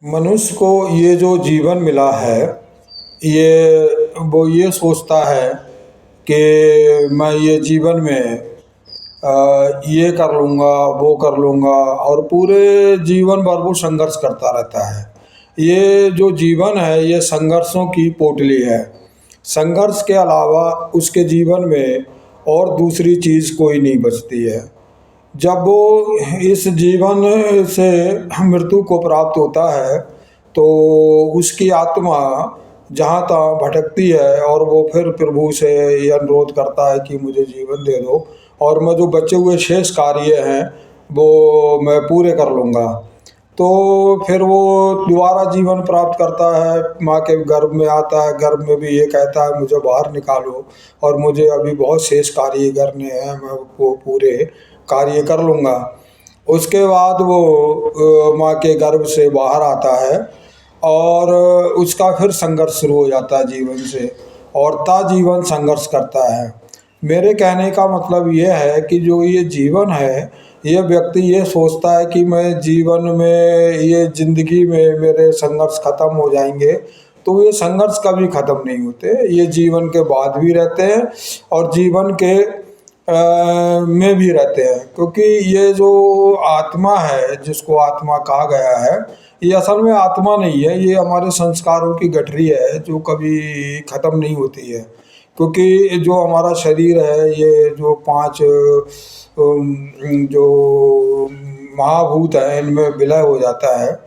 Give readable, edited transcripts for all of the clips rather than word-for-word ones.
मनुष्य को ये जो जीवन मिला है, ये सोचता है कि मैं ये जीवन में ये कर लूँगा, वो कर लूँगा और पूरे जीवन भर वो संघर्ष करता रहता है। ये जो जीवन है ये संघर्षों की पोटली है। संघर्ष के अलावा उसके जीवन में और दूसरी चीज़ कोई नहीं बचती है। जब वो इस जीवन से मृत्यु को प्राप्त होता है तो उसकी आत्मा जहाँ तहाँ भटकती है और वो फिर प्रभु से ये अनुरोध करता है कि मुझे जीवन दे दो और मैं जो बचे हुए शेष कार्य हैं वो मैं पूरे कर लूँगा। तो फिर वो दोबारा जीवन प्राप्त करता है, माँ के गर्भ में आता है, गर्भ में भी ये कहता है मुझे बाहर निकालो और मुझे अभी बहुत शेष कार्य करने हैं, मैं वो पूरे कार्य कर लूँगा। उसके बाद वो माँ के गर्भ से बाहर आता है और उसका फिर संघर्ष शुरू हो जाता है जीवन से और जीवन संघर्ष करता है। मेरे कहने का मतलब ये है कि जो ये जीवन है, ये व्यक्ति ये सोचता है कि मैं जीवन में ये ज़िंदगी में मेरे संघर्ष ख़त्म हो जाएंगे, तो ये संघर्ष कभी ख़त्म नहीं होते। ये जीवन के बाद भी रहते हैं और जीवन के में भी रहते हैं, क्योंकि ये जो आत्मा है, जिसको आत्मा कहा गया है, ये असल में आत्मा नहीं है, ये हमारे संस्कारों की गठरी है जो कभी ख़त्म नहीं होती है। क्योंकि जो हमारा शरीर है, ये जो 5 जो महाभूत हैं इनमें विलय हो जाता है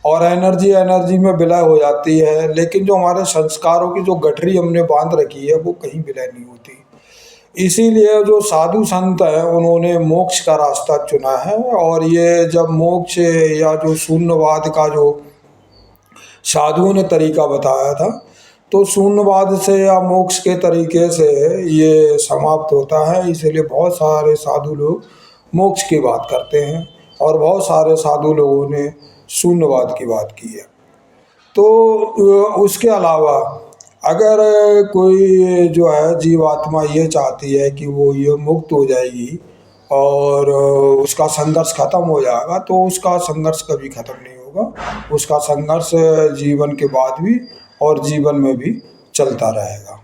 और एनर्जी में विलय हो जाती है, लेकिन जो हमारे संस्कारों की जो गठरी हमने बांध रखी है वो कहीं विलय नहीं होती। इसीलिए जो साधु संत हैं उन्होंने मोक्ष का रास्ता चुना है और ये जब मोक्ष या जो शून्यवाद का जो साधुओं ने तरीका बताया था, तो शून्यवाद से या मोक्ष के तरीके से ये समाप्त होता है। इसीलिए बहुत सारे साधु लोग मोक्ष की बात करते हैं और बहुत सारे साधु लोगों ने शून्यवाद की बात की है। तो उसके अलावा अगर कोई जो है जीवात्मा ये चाहती है कि वो ये मुक्त हो जाएगी और उसका संघर्ष ख़त्म हो जाएगा, तो उसका संघर्ष कभी ख़त्म नहीं होगा। उसका संघर्ष जीवन के बाद भी और जीवन में भी चलता रहेगा।